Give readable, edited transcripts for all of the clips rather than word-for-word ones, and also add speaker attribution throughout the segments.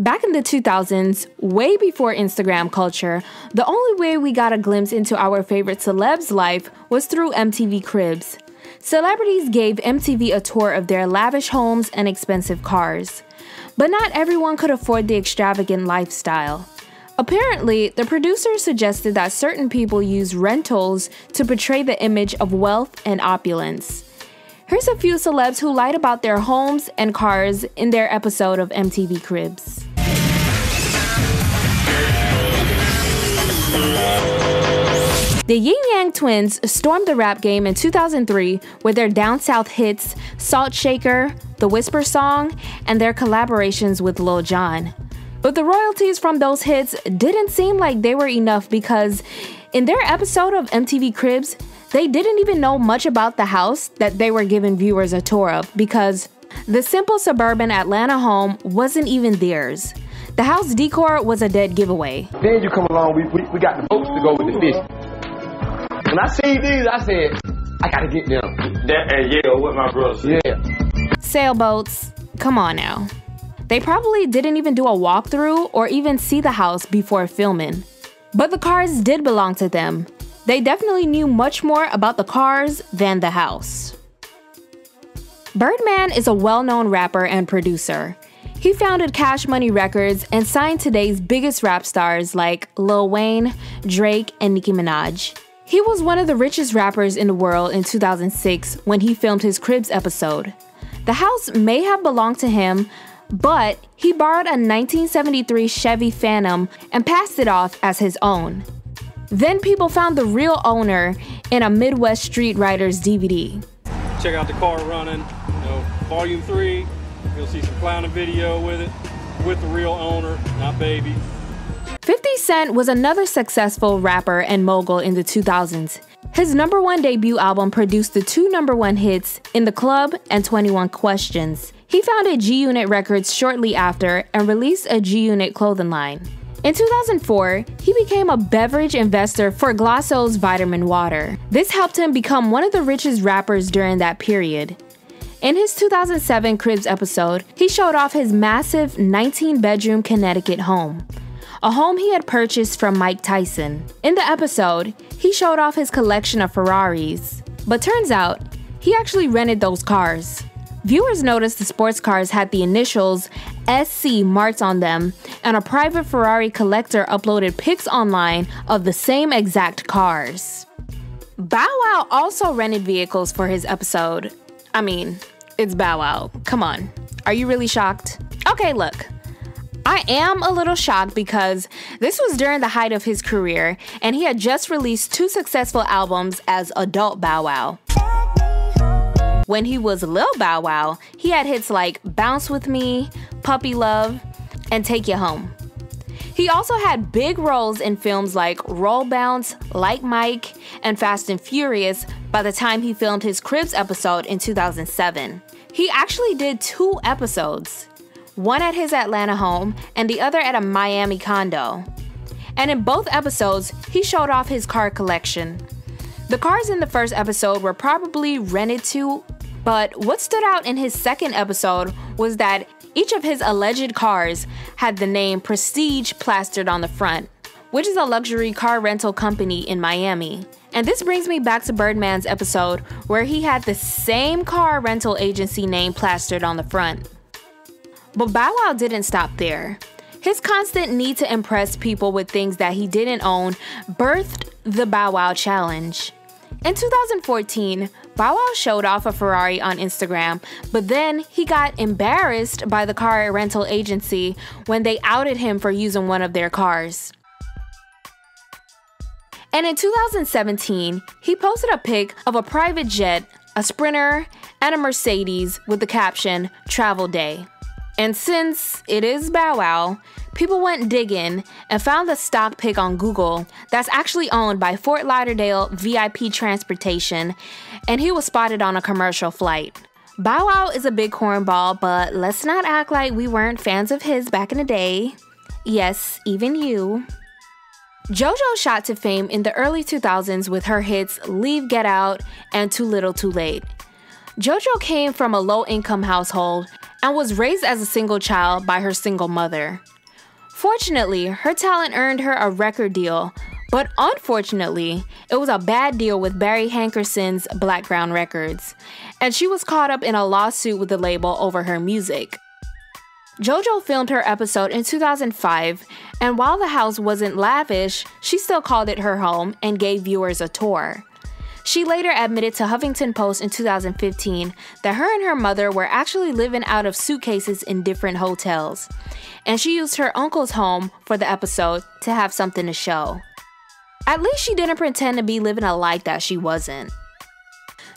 Speaker 1: Back in the 2000s, way before Instagram culture, the only way we got a glimpse into our favorite celebs' life was through MTV CRIBS. Celebrities gave MTV a tour of their lavish homes and expensive cars. But not everyone could afford the extravagant lifestyle. Apparently, the producers suggested that certain people use rentals to portray the image of wealth and opulence. Here's a few celebs who lied about their homes and cars in their episode of MTV CRIBS. The Yin Yang Twins stormed the rap game in 2003 with their down south hits Salt Shaker, The Whisper Song, and their collaborations with Lil Jon. But the royalties from those hits didn't seem like they were enough because in their episode of MTV CRIBS, they didn't even know much about the house that they were giving viewers a tour of because the simple suburban Atlanta home wasn't even theirs. The house decor was a dead giveaway.
Speaker 2: Then you come along, we got the boats to go with the fish. When I seen these, I said, I gotta get them.
Speaker 3: Yeah, with my brothers.
Speaker 2: Yeah.
Speaker 1: Sailboats, come on now. They probably didn't even do a walkthrough or even see the house before filming. But the cars did belong to them. They definitely knew much more about the cars than the house. Redman is a well-known rapper and producer. He founded Cash Money Records and signed today's biggest rap stars like Lil Wayne, Drake, and Nicki Minaj. He was one of the richest rappers in the world in 2006 when he filmed his CRIBS episode. The house may have belonged to him, but he borrowed a 1973 Chevy Phantom and passed it off as his own. Then people found the real owner in a Midwest Street Riders DVD.
Speaker 4: Check out the car running, volume 3. You'll see some clowning video with it, with the real owner, not baby.
Speaker 1: 50 Cent was another successful rapper and mogul in the 2000s. His #1 debut album produced the 2 #1 hits In the Club and 21 Questions. He founded G-Unit Records shortly after and released a G-Unit clothing line. In 2004, he became a beverage investor for Glosso's Vitamin Water. This helped him become one of the richest rappers during that period. In his 2007 CRIBS episode, he showed off his massive 19-bedroom Connecticut home, a home he had purchased from Mike Tyson. In the episode, he showed off his collection of Ferraris, but turns out, he actually rented those cars. Viewers noticed the sports cars had the initials SC marked on them, and a private Ferrari collector uploaded pics online of the same exact cars. Bow Wow also rented vehicles for his episode. I mean, it's Bow Wow. Come on. Are you really shocked? Okay, look. I am a little shocked because this was during the height of his career, and he had just released 2 successful albums as adult Bow Wow. When he was Lil Bow Wow, he had hits like Bounce With Me, Puppy Love, and Take You Home. He also had big roles in films like Roll Bounce, Like Mike, and Fast and Furious by the time he filmed his CRIBS episode in 2007. He actually did 2 episodes, one at his Atlanta home and the other at a Miami condo. And in both episodes, he showed off his car collection. The cars in the first episode were probably rented too, but what stood out in his second episode was that each of his alleged cars had the name Prestige plastered on the front, which is a luxury car rental company in Miami. And this brings me back to Redman's episode where he had the same car rental agency name plastered on the front. But Bow Wow didn't stop there. His constant need to impress people with things that he didn't own birthed the Bow Wow Challenge. In 2014, Bow Wow showed off a Ferrari on Instagram, but then he got embarrassed by the car rental agency when they outed him for using one of their cars. And in 2017, he posted a pic of a private jet, a Sprinter, and a Mercedes with the caption, "Travel Day." And since it is Bow Wow, people went digging and found the stock pic on Google that's actually owned by Fort Lauderdale VIP Transportation, and he was spotted on a commercial flight. Bow Wow is a big cornball, but let's not act like we weren't fans of his back in the day. Yes, even you. JoJo shot to fame in the early 2000s with her hits Leave, Get Out, and Too Little Too Late. JoJo came from a low-income household and was raised as a single child by her single mother. Fortunately, her talent earned her a record deal, but unfortunately, it was a bad deal with Barry Hankerson's Blackground Records, and she was caught up in a lawsuit with the label over her music. JoJo filmed her episode in 2005, and while the house wasn't lavish, she still called it her home and gave viewers a tour. She later admitted to Huffington Post in 2015 that her and her mother were actually living out of suitcases in different hotels, and she used her uncle's home for the episode to have something to show. At least she didn't pretend to be living a life that she wasn't.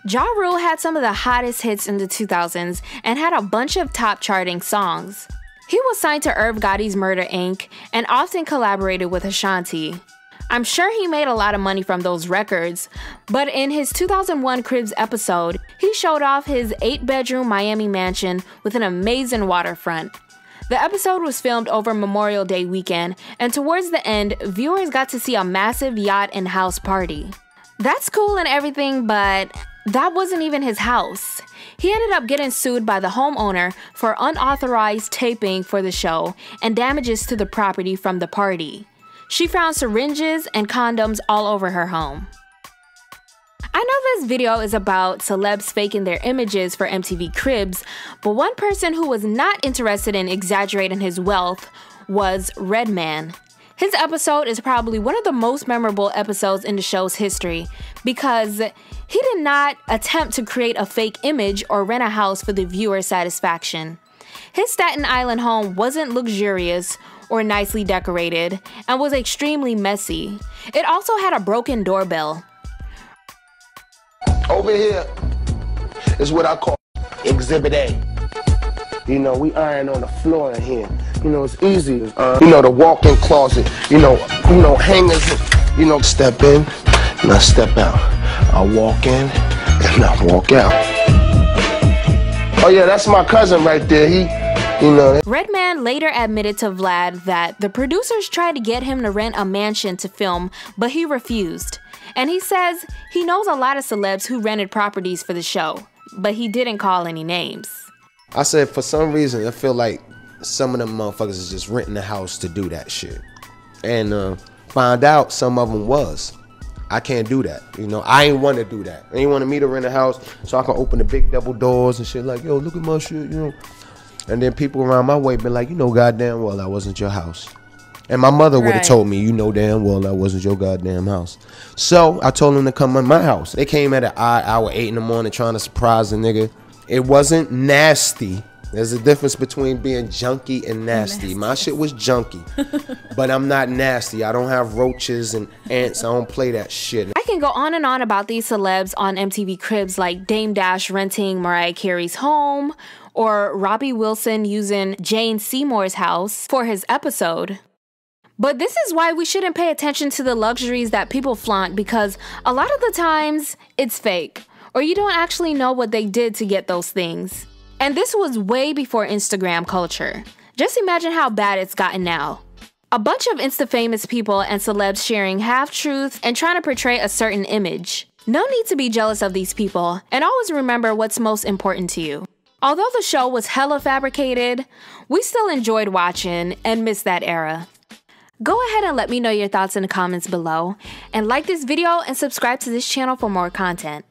Speaker 1: Ja Rule had some of the hottest hits in the 2000s and had a bunch of top charting songs. He was signed to Irv Gotti's Murder Inc. and often collaborated with Ashanti. I'm sure he made a lot of money from those records, but in his 2001 Cribs episode, he showed off his 8-bedroom Miami mansion with an amazing waterfront. The episode was filmed over Memorial Day weekend, and towards the end, viewers got to see a massive yacht and house party. That's cool and everything, but that wasn't even his house. He ended up getting sued by the homeowner for unauthorized taping for the show and damages to the property from the party. She found syringes and condoms all over her home. I know this video is about celebs faking their images for MTV Cribs, but one person who was not interested in exaggerating his wealth was Redman. His episode is probably one of the most memorable episodes in the show's history because he did not attempt to create a fake image or rent a house for the viewer's satisfaction. His Staten Island home wasn't luxurious or nicely decorated and was extremely messy. It also had a broken doorbell.
Speaker 5: Over here is what I call Exhibit A. You know, we iron on the floor in here. You know, it's easy. You know, the walk-in closet. You know, hangers. You know, step in and I step out. I walk in and I walk out. Oh yeah, that's my cousin right there.
Speaker 1: Redman later admitted to Vlad that the producers tried to get him to rent a mansion to film, but he refused. And he says he knows a lot of celebs who rented properties for the show, but he didn't call any names.
Speaker 6: I said for some reason I feel like some of them motherfuckers is just renting a house to do that shit. And find out some of them was. I can't do that. You know, I ain't want to do that. They ain't wanted me to rent a house so I can open the big double doors and shit like, yo, look at my shit, you know. And then people around my way been like, you know goddamn well that wasn't your house. And my mother would have told me, you know damn well that wasn't your goddamn house. So I told them to come in my house. They came at an odd hour, 8 in the morning, trying to surprise the nigga. It wasn't nasty. There's a difference between being junky and nasty. My shit was junky, but I'm not nasty. I don't have roaches and ants. I don't play that shit.
Speaker 1: I can go on and on about these celebs on MTV Cribs, like Dame Dash renting Mariah Carey's home, or Robbie Wilson using Jane Seymour's house for his episode. But this is why we shouldn't pay attention to the luxuries that people flaunt, because a lot of the times it's fake, or you don't actually know what they did to get those things. And this was way before Instagram culture. Just imagine how bad it's gotten now. A bunch of Insta-famous people and celebs sharing half-truths and trying to portray a certain image. No need to be jealous of these people, and always remember what's most important to you. Although the show was hella fabricated, we still enjoyed watching and missed that era. Go ahead and let me know your thoughts in the comments below, and like this video and subscribe to this channel for more content.